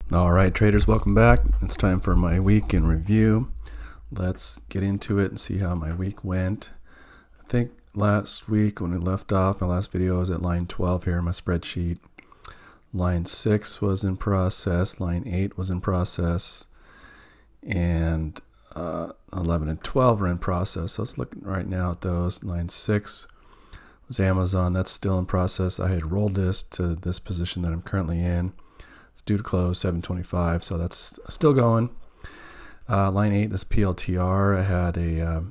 All right, traders, welcome back. It's time for my week in review. Let's get into it and see how my week went. I think last week when we left off, my last video was at line 12 here in my spreadsheet. Line 6 was in process, line 8 was in process, and 11 and 12 are in process. So let's look right now at those. Line 6 was Amazon. That's still in process. I had rolled this to this position that I'm currently in. It's due to close 725, so that's still going. Line 8 is PLTR. I had a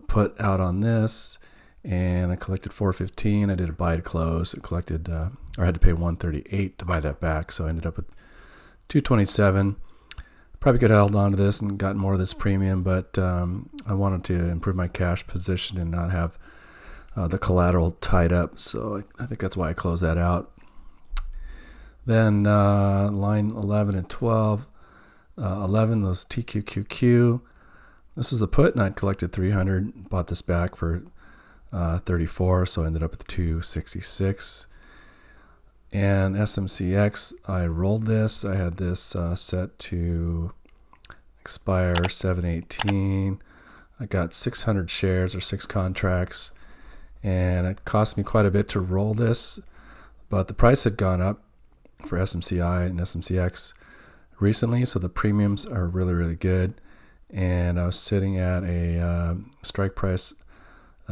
put out on this, and I collected 415. I did a buy to close. It collected, or I had to pay 138 to buy that back, so I ended up with 227. Probably could have held on to this and gotten more of this premium, but I wanted to improve my cash position and not have the collateral tied up, so I think that's why I closed that out. Then line 11 and 12. 11 was TQQQ. This is the put, and I'd collected 300. Bought this back for 34, so I ended up with 266. And SMCX, I rolled this. I had this set to expire 7/18. I got 600 shares or 6 contracts, and it cost me quite a bit to roll this, but the price had gone up for SMCI and SMCX recently, so the premiums are really good. And I was sitting at a strike price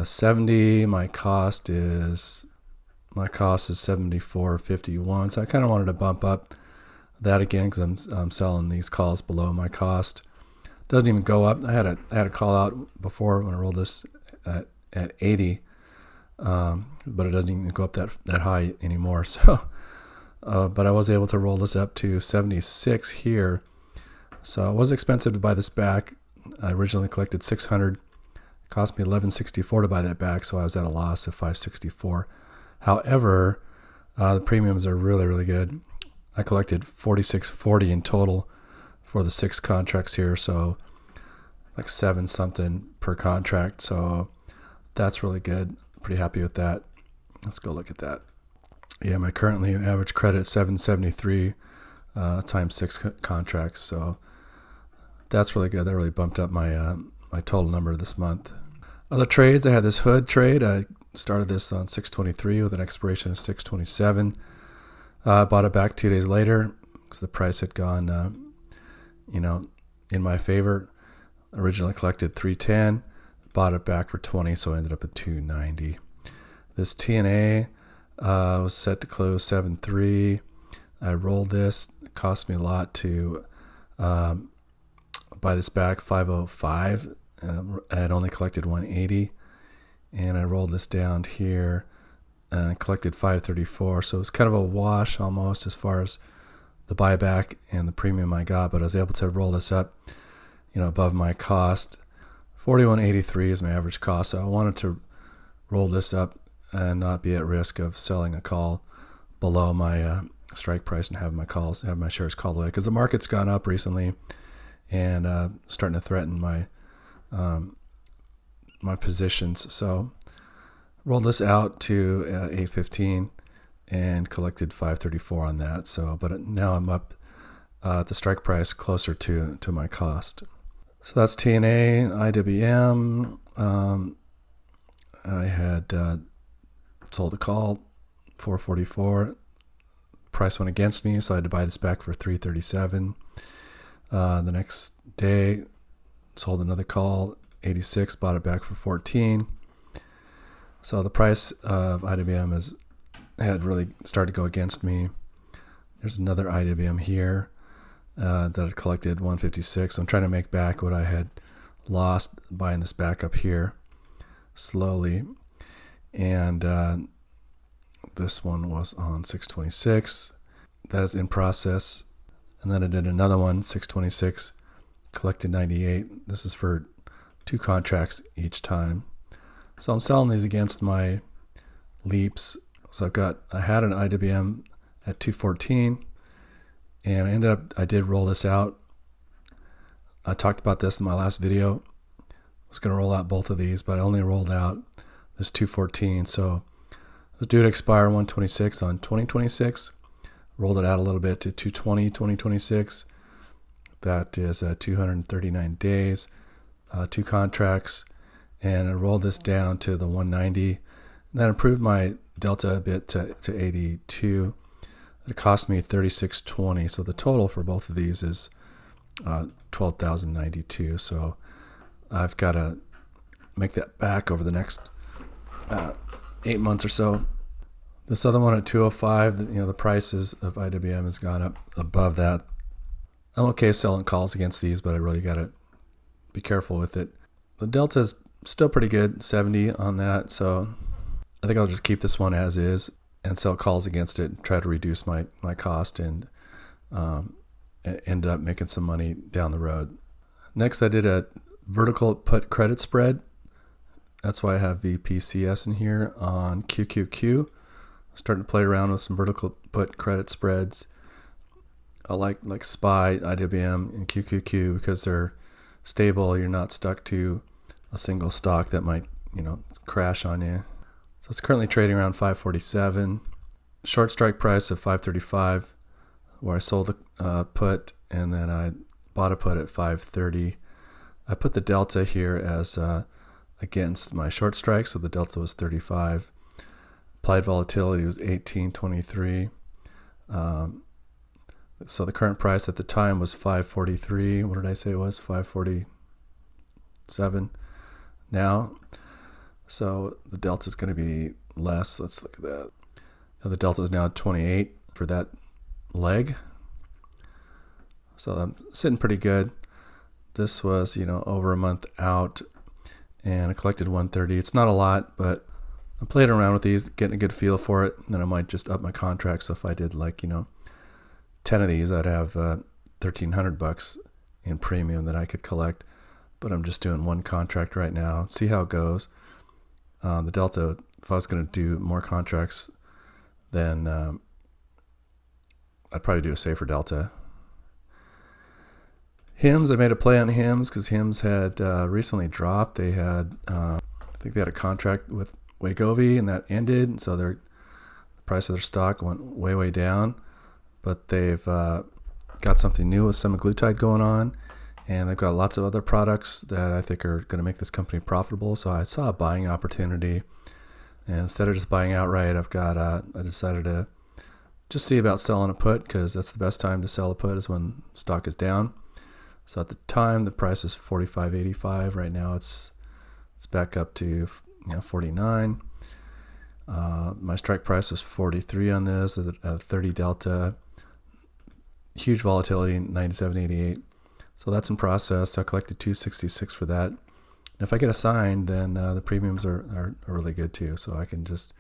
70. My cost is 74.51. So I kind of wanted to bump up that again because I'm selling these calls below my cost. Doesn't even go up. I had a call out before when I rolled this at 80, but it doesn't even go up that high anymore. So. But I was able to roll this up to 76 here. So it was expensive to buy this back. I originally collected 600. It cost me 1164 to buy that back, so I was at a loss of 564. However, the premiums are really good. I collected 4640 in total for the 6 contracts here, so like 7 something per contract. So that's really good. Pretty happy with that. Let's go look at that. Yeah, my currently average credit 773 times 6 contracts, so that's really good. That really bumped up my my total number this month. Other trades, I had this hood trade. I started this on 623 with an expiration of 627. Bought it back 2 days later because the price had gone, in my favor. Originally collected 310, bought it back for 20, so I ended up at 290. This TNA. Was set to close 7.3. I rolled this. It cost me a lot to buy this back 505. I had only collected 180, and I rolled this down here and collected 534. So it was kind of a wash almost as far as the buyback and the premium I got, but I was able to roll this up, above my cost. 41.83 is my average cost, so I wanted to roll this up and not be at risk of selling a call below my strike price and have my shares called away, because the market's gone up recently and starting to threaten my my positions. So rolled this out to 815 and collected 534 on that. So, but now I'm up at the strike price closer to my cost. So that's TNA, IWM. I had sold a call 444. Price went against me, so I had to buy this back for 337. The next day, sold another call 86, bought it back for 14. So the price of IWM had really started to go against me. There's another IWM here that I collected 156. I'm trying to make back what I had lost buying this back up here slowly. And this one was on 626. That is in process. And then I did another one, 626, collected 98. This is for 2 contracts each time. So I'm selling these against my leaps. So I had an IWM at 214, and I did roll this out. I talked about this in my last video. I was going to roll out both of these, but I only rolled out this 214. So it was due to expire 126 on 2026. rolled it out a little bit to 220, 2026. That is 239 days, 2 contracts, and I rolled this down to the 190. That improved my delta a bit to 82. It cost me 36.20. So the total for both of these is 12,092. So I've got to make that back over the next 8 months or so. This other one at 205, the prices of IWM has gone up above that. I'm okay selling calls against these, but I really got to be careful with it. The delta is still pretty good, 70 on that. So I think I'll just keep this one as is and sell calls against it and try to reduce my cost and end up making some money down the road. Next, I did a vertical put credit spread. That's why I have VPCS in here on QQQ. Starting to play around with some vertical put credit spreads. I like SPY, IWM, and QQQ because they're stable. You're not stuck to a single stock that might, crash on you. So it's currently trading around 547. Short strike price of 535, where I sold a put and then I bought a put at 530. I put the delta here as against my short strike, so the delta was 35. Applied volatility was 18.23. So the current price at the time was 543. What did I say it was? 547 now. So the delta is going to be less. Let's look at that. The delta is now 28 for that leg. So I'm sitting pretty good. This was, over a month out, and I collected 130. It's not a lot, but I'm playing around with these, getting a good feel for it. And then I might just up my contract. So if I did 10 of these, I'd have $1,300 in premium that I could collect. But I'm just doing one contract right now. See how it goes. The delta, if I was going to do more contracts, then I'd probably do a safer delta. HIMS, I made a play on HIMS because HIMS had recently dropped. They had, I think they had a contract with Wegovy and that ended. And so the price of their stock went way, way down. But they've got something new with semaglutide going on. And they've got lots of other products that I think are going to make this company profitable. So I saw a buying opportunity. And instead of just buying outright, I decided to just see about selling a put because that's the best time to sell a put is when stock is down. So at the time, the price was $45.85. Right now, it's back up to 49. My strike price was 43 on this at a 30 delta. Huge volatility, 97.88. So that's in process. So I collected 266 for that. And if I get assigned, then the premiums are really good too. So I can just,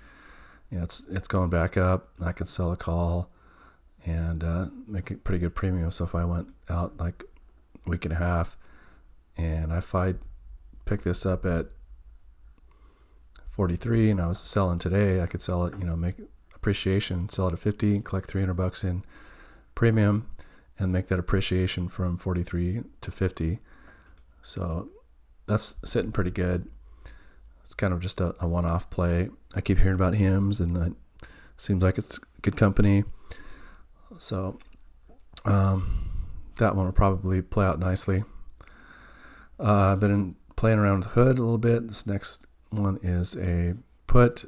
it's going back up. I can sell a call and make a pretty good premium. So if I went out like a week and a half, and if I pick this up at 43 and I was selling today, I could sell it, make appreciation, sell it at 50, collect $300 in premium, and make that appreciation from 43 to 50. So that's sitting pretty good. It's kind of just a one-off play. I keep hearing about HIMS, and it seems like it's a good company. So that one will probably play out nicely. I've been playing around with the hood a little bit. This next one is a put.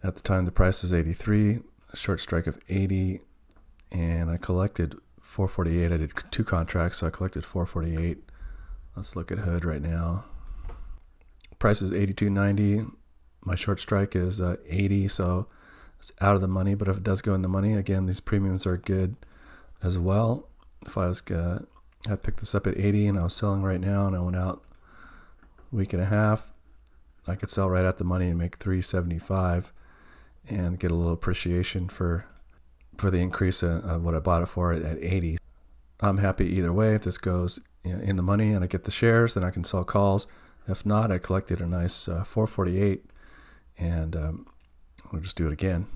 At the time, the price was 83, a short strike of 80, and I collected 448. I did 2 contracts, so I collected 448. Let's look at hood right now. Price is 82.90. My short strike is 80, so it's out of the money. But if it does go in the money, again, these premiums are good as well. If I picked this up at 80 and I was selling right now, and I went out a week and a half, I could sell right at the money and make 375 and get a little appreciation for the increase of what I bought it for at 80. I'm happy either way. If this goes in the money and I get the shares, then I can sell calls. If not, I collected a nice 448, and we'll just do it again.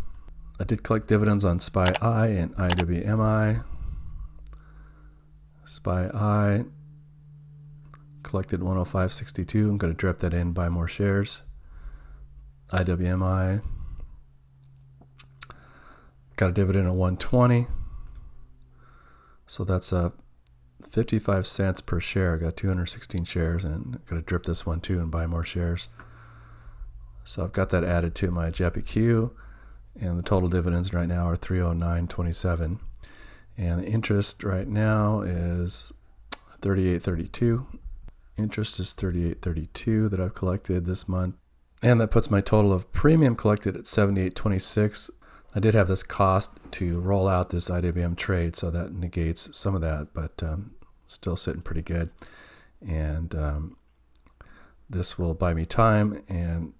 I did collect dividends on SPY-I and IWMI. SPY-I collected 105.62. I'm going to drop that in, buy more shares. IWMI Got a dividend of 120. So that's 55 cents per share. I got 216 shares, and I'm going to drip this one too and buy more shares. So I've got that added to my JPQ, and the total dividends right now are 309.27. And the interest right now is 38.32. Interest is 38.32 that I've collected this month. And that puts my total of premium collected at 78.26. I did have this cost to roll out this IWM trade, so that negates some of that, but still sitting pretty good. And this will buy me time and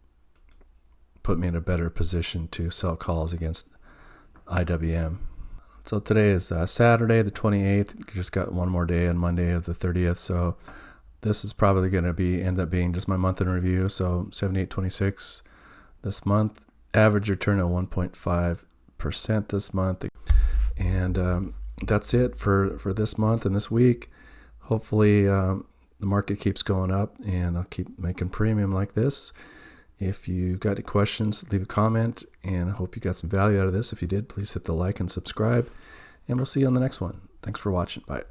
put me in a better position to sell calls against IWM. So today is Saturday the 28th. Just got one more day on Monday of the 30th. So this is probably going to end up being just my month in review. So 78.26 this month. Average return of 1.5% this month. And that's it for this month and this week. Hopefully the market keeps going up and I'll keep making premium like this. If you got any questions, leave a comment, and I hope you got some value out of this. If you did, please hit the like and subscribe, and we'll see you on the next one. Thanks for watching. Bye.